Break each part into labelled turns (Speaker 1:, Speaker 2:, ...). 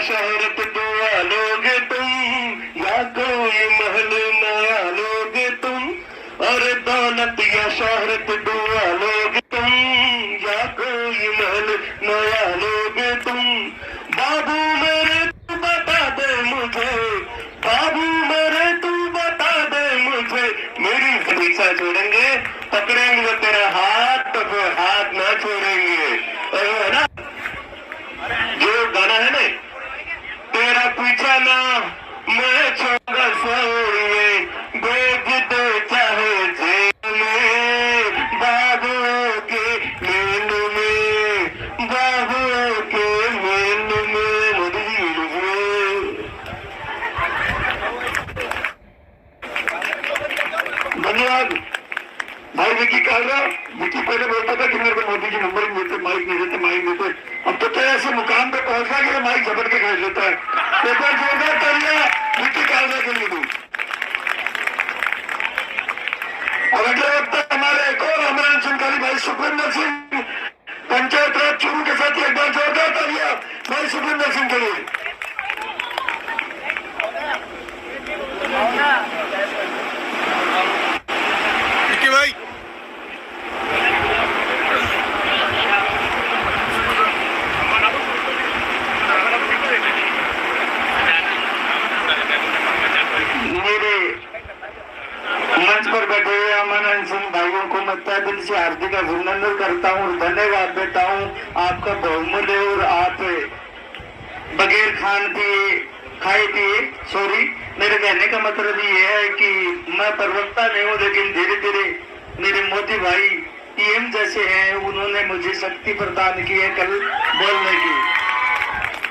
Speaker 1: शोहरत दुआ लोगे तुम, या कोई महल नया लोगे तुम, और दौलत या शोहरत दुआ लोगे तुम, या कोई महल नया लोगे तुम। बाबू मेरे तू बता दे मुझे, बाबू मेरे तू बता दे मुझे, मेरी पीछा छोड़ेंगे, पकड़ेंगे तेरा हाथ तो फिर हाथ ना छोड़ेंगे। है ना जो गाना है ना, तेरा पीछा ना मैं छोड़ा सोए, भेज दे चाहे जेल में, बाबू के मेल में, बाबू के मेल में। मोदी जी धन्यवाद। भाई विकी कालरा, विकी पहले बोलता था कि मेरे को मोदी जी नंबर नहीं देते, माइक नहीं देते, माइक देते, अब तो ऐसे मुकाम पे पहुंच गया कि माइक झपट के खरीद लेता है। पेपर जोरदार तालियां विकी कालरा के लिए दूं। और अगले वक्त हमारे एक और अमरान संकारी भाई सुखविंदर सिंह, पंचायत राज चूरू के साथ एक बार जोरदार तालियां भाई सुखविंदर सिंह के लिए। भाई मेरे मंच पर बैठे हुए अमन सिंह भाइयों को मैं तहे दिल से हार्दिक अभिनंदन करता हूँ और धन्यवाद देता हूँ। आपका बहुमूल्य और आप बगैर खाए पिए सॉरी, मेरे कहने का मतलब ये है कि मैं प्रवक्ता नहीं हूँ, लेकिन धीरे धीरे मेरे मोदी भाई पीएम जैसे हैं, उन्होंने मुझे शक्ति प्रदान की है कल बोलने की।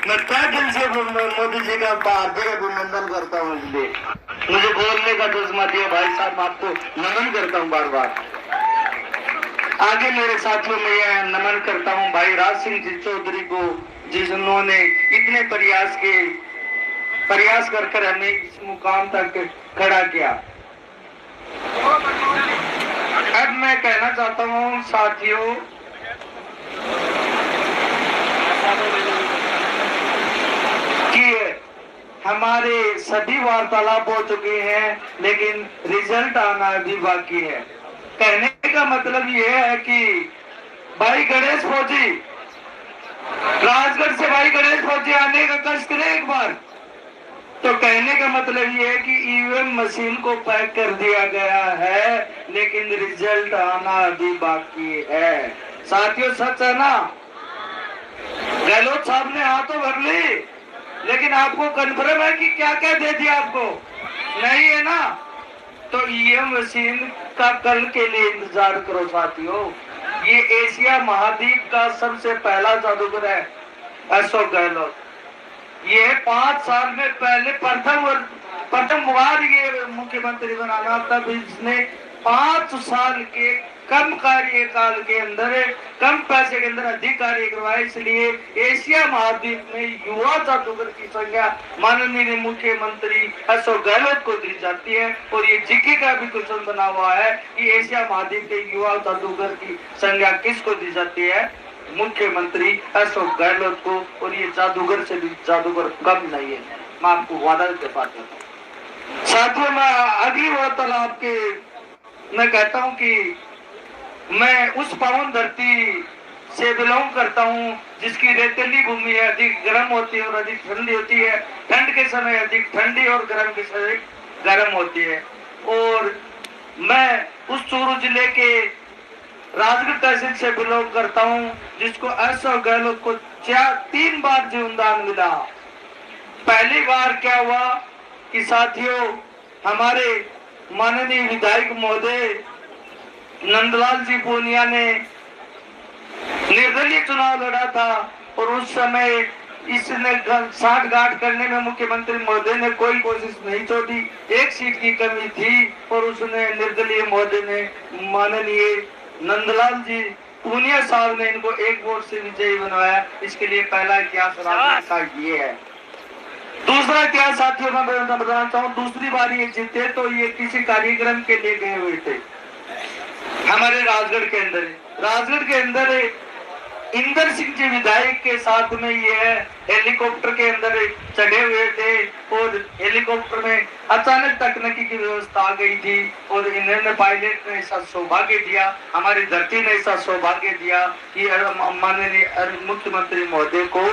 Speaker 1: मैं तहे दिल से मोदी जी का हार्दिक अभिनंदन करता हूँ, इसलिए मुझे बोलने का जज्बा दिया भाई साहब, आपको नमन करता हूँ बार बार। आगे मेरे साथियों में यह नमन करता हूँ भाई राज सिंह जी चौधरी को, जिन्होंने इतने प्रयास कर हमें इस मुकाम तक खड़ा किया। अब मैं कहना चाहता हूँ साथियों, कि हमारे सभी वार्तालाप हो चुके हैं, लेकिन रिजल्ट आना भी बाकी है। कहने का मतलब यह है कि भाई गणेश फौजी, राजगढ़ से भाई गणेश फौजी आने का कष्ट करें एक बार। तो कहने का मतलब ये है कि ईवीएम मशीन को पैक कर दिया गया है, लेकिन रिजल्ट आना अभी बाकी है। साथियों सच है ना? गहलोत साहब ने हाथों भर ली, लेकिन आपको कन्फर्म है कि क्या क्या दे दिया आपको? नहीं है ना? तो ईवीएम मशीन का कल के लिए इंतजार करो साथियों। ये एशिया महाद्वीप का सबसे पहला जादूगर है अशोक गहलोत। ये 5 साल में पहले प्रथम बार ये मुख्यमंत्री बनाना, तब इसने 5 साल के कम कार्यकाल के अंदर, कम पैसे के अंदर अधिक कार्य करवाए। इसलिए एशिया महाद्वीप में युवा जादूगर की संख्या माननीय मुख्यमंत्री अशोक गहलोत को दी जाती है। और ये जीके का भी क्वेश्चन बना हुआ है कि एशिया महाद्वीप के युवा जादूगर की संख्या किसको दी जाती है? मुख्यमंत्री अशोक गहलोत को। और ये जादूगर से भी जादूगर कम नहीं है, मैं आपको वादा के पाता हूँ। साथियों मैं अगली वार्तालाप के मैं कहता हूँ कि मैं उस पावन धरती से बिलोंग करता हूँ जिसकी रेतीली भूमि है, अधिक गर्म होती है और अधिक ठंडी होती है। ठंड के समय अधिक ठंडी और गर्म के समय गर्म होती है। और मैं उस चूरू जिले के राजगढ़ तहसील से बिलोंग करता हूँ, जिसको अशोक गहलोत को 3 बार जीवनदान मिला। पहली बार क्या हुआ कि साथियों, हमारे माननीय विधायक महोदय नंदलाल जी पूनिया ने निर्दलीय चुनाव लड़ा था, और उस समय इसने साठगांठ करने में मुख्यमंत्री महोदय ने कोई कोशिश नहीं छोड़ी। 1 सीट की कमी थी और उसने निर्दलीय महोदय ने माननीय नंदलाल जी पूनिया साहब ने इनको 1 वोट से विजयी बनवाया। इसके लिए पहला इतिहास राजगढ़ का ये है। दूसरा इतिहास साथियों मैं बताना चाहूँ, दूसरी बार ये जीते तो ये किसी कार्यक्रम के लिए गए हुए थे हमारे राजगढ़ के अंदर। राजगढ़ के अंदर इंदर सिंह जी विधायक के साथ में ये हेलीकॉप्टर के अंदर चढ़े हुए थे और हेलीकॉप्टर में अचानक तकनीकी की व्यवस्था आ गई थी और इन्होंने पायलट ने ऐसा सौभाग्य दिया, हमारी धरती ने ऐसा सौभाग्य दिया कि माननीय मुख्यमंत्री महोदय को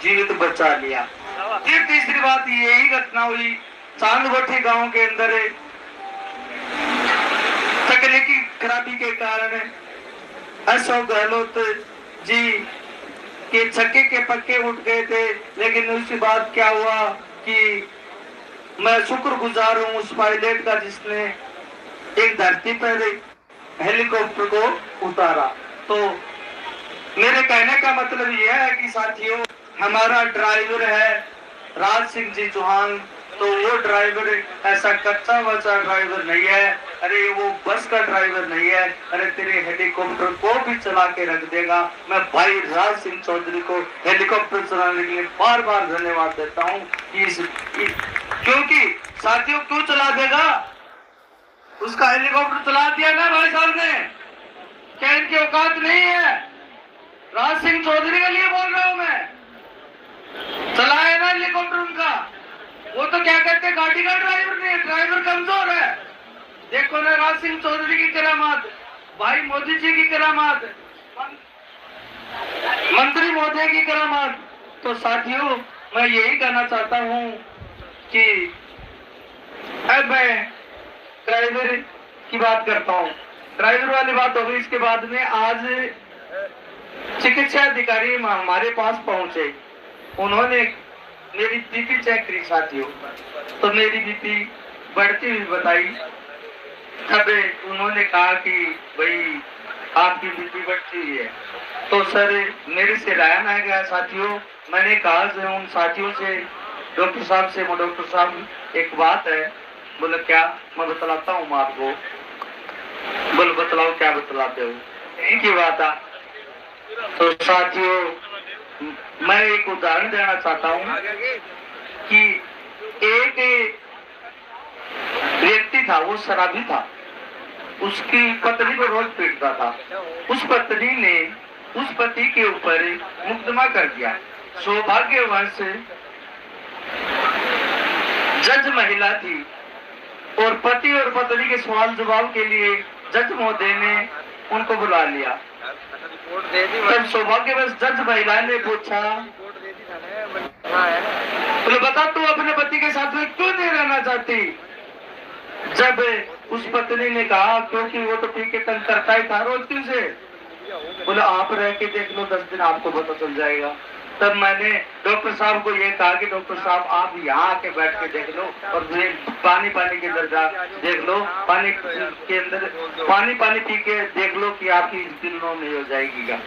Speaker 1: जीवित बचा लिया। फिर तीसरी बात यही घटना हुई चांदगोठी गांव के अंदर तकनीकी खराबी के कारण अशोक गहलोत जी के छक्के के पक्के उठ गए थे, लेकिन उसके बाद क्या हुआ कि मैं शुक्रगुजार हूं उस पायलट का जिसने एक धरती पर हेलीकॉप्टर को उतारा। तो मेरे कहने का मतलब यह है कि साथियों, हमारा ड्राइवर है राज सिंह जी चौहान, तो वो ड्राइवर ऐसा कच्चा वच्चा ड्राइवर नहीं है, अरे वो बस का ड्राइवर नहीं है, अरे तेरे हेलीकॉप्टर को भी चला के रख देगा। मैं भाई राज सिंह चौधरी को हेलीकॉप्टर चलाने के लिए बार बार धन्यवाद देता हूँ। क्योंकि साथियों क्यों चला देगा, उसका हेलीकॉप्टर चला दिया ना भाई साहब ने, क्या इनकी औकात नहीं है? राज सिंह चौधरी के लिए बोल रहा हूं मैं, चलाए ना हेलीकॉप्टर उनका। वो तो क्या कहते हैं गाड़ी का ड्राइवर नहीं है, ड्राइवर कमजोर है। देखो ना राज सिंह चौधरी की करामात, भाई मोदी जी की करामात, मंत्री महोदय की करामात। तो साथियों मैं यही कहना चाहता हूं कि अब मैं ड्राइवर की बात करता हूं। ड्राइवर वाली बात हो गई, इसके बाद में आज चिकित्सा अधिकारी हमारे पास पहुंचे, उन्होंने मेरी बीपी चेक करी साथियों, तो मेरी बीपी बढ़ती हुई बताई। तब उन्होंने कहा कि भाई आपकी बीपी बढ़ती हुई है। तो सर मेरे से राय ना गया साथियों, मैंने कहा उन साथियों से, डॉक्टर साहब से, डॉक्टर साहब एक बात है। बोले क्या? मैं बतलाता हूँ आपको। बोले बतलाओ, क्या बतलाते हो? एक ही बात है। तो साथियों मैं एक उदाहरण देना चाहता हूं कि एक व्यक्ति था, वो शराबी था, उसकी पत्नी को रोज पीटता था। उस पत्नी ने उस पति के ऊपर मुकदमा कर दिया। सौभाग्यवश जज महिला थी और पति और पत्नी के सवाल जवाब के लिए जज महोदय ने उनको बुला लिया। तब सौभाग्यवश जज महिला ने पूछा, बोले बता तू अपने पति के साथ में क्यों नहीं रहना चाहती? जब उस पत्नी ने कहा क्योंकि वो तो पी के तंग करता ही था रोज क्यों से। बोले आप रह के देख लो, 10 दिन आपको पता चल जाएगा। तब मैंने डॉक्टर साहब को ये कहा कि डॉक्टर साहब आप यहाँ आके बैठ के देख लो और पानी के अंदर जा देख लो, पानी के अंदर पानी पी के देख लो कि आपकी दिलों में हो जाएगी क्या।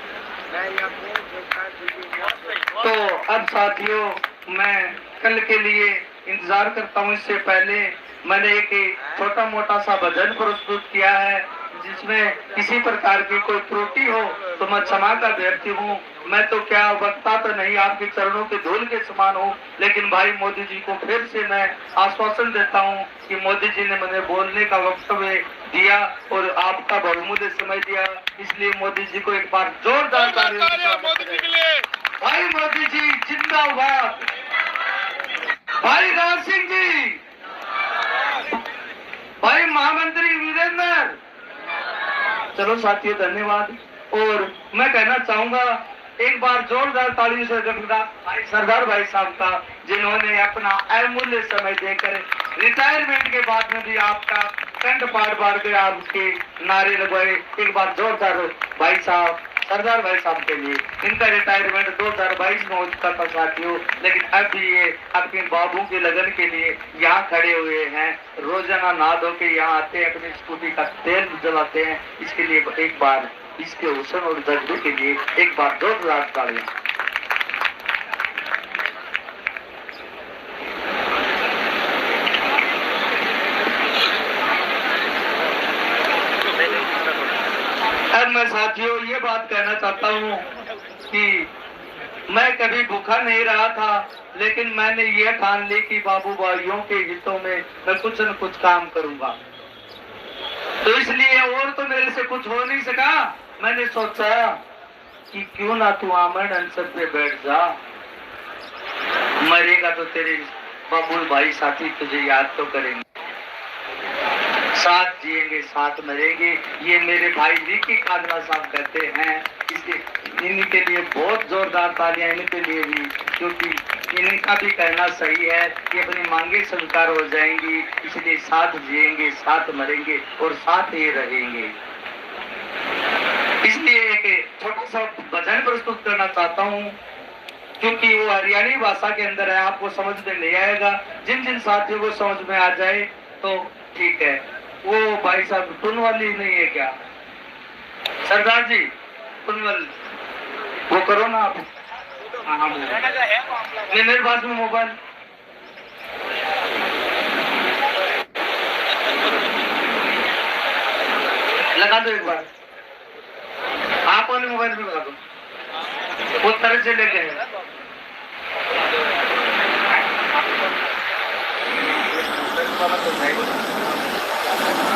Speaker 1: तो अब साथियों मैं कल के लिए इंतजार करता हूँ। इससे पहले मैंने एक छोटा मोटा सा भजन प्रस्तुत किया है, जिसमें किसी प्रकार की कोई त्रुटि हो तो मैं क्षमा का व्यक्ति हूँ। मैं तो क्या वक्ता तो नहीं, आपके चरणों के धूल के समान हूँ। लेकिन भाई मोदी जी को फिर से मैं आश्वासन देता हूँ कि मोदी जी ने मुझे बोलने का वक्तव्य दिया और आपका बहुमूल्य समय दिया, इसलिए मोदी जी को एक बार जोरदार तालियां मोदी जी के लिए। भाई मोदी जी जिंदाबाद, भाई राज सिंह जी, भाई महामंत्री वीरेंद्र। चलो साथियों धन्यवाद। और मैं कहना चाहूंगा एक बार जोरदार तालियों से भाई सरदार भाई साहब का, जिन्होंने अपना अमूल्य समय देकर रिटायरमेंट के बाद में भी आपका कंठ पाड़ के आपके नारे लगवाए। एक बार जोरदार भाई साहब, सरदार भाई साहब के लिए। इनका रिटायरमेंट 2022 में हो चुका था साथियों, लेकिन अब भी ये अपने बाबू के लगन के लिए यहाँ खड़े हुए हैं। रोजाना नहा धो के यहाँ आते हैं, अपनी स्कूटी का तेल जलाते हैं। इसके लिए एक बार इसके हुसन और जज्बे के लिए एक बार जोरदार तालियां। अब मैं साथियों ये बात कहना चाहता हूँ कि मैं कभी भूखा नहीं रहा था, लेकिन मैंने ये ठान ली कि बाबू भाइयों के हितों में मैं कुछ न कुछ काम करूंगा। तो इसलिए और तो मेरे से कुछ हो नहीं सका, मैंने सोचा कि क्यों ना तू आमरण अनशन पे बैठ जा, मरेगा तो तेरे बाबुल भाई साथी तुझे याद तो करेंगे, साथ जिएंगे साथ मरेंगे, ये मेरे भाई विकी कादरा साहब कहते हैं। इसके इनके लिए बहुत जोरदार तालियां इनके लिए भी, क्योंकि इनका भी कहना सही है कि अपनी मांगे स्वीकार हो जाएंगी, इसलिए साथ जिएंगे साथ मरेंगे और साथ ही रहेंगे। इसलिए एक छोटा सा भजन प्रस्तुत करना चाहता हूँ, क्योंकि वो हरियाणी भाषा के अंदर है, आपको समझ में नहीं आएगा। जिन जिन साथियों को समझ में आ जाए तो ठीक है। वो भाई साहब टुन वाली नहीं है क्या सरदार जी, टुन वाली वो करो ना आप। हाँ नहीं, मेरे पास में मोबाइल लगा दो एक बार, आप वाले मोबाइल भी लगा दो, वो तरह से लेके हैं। तो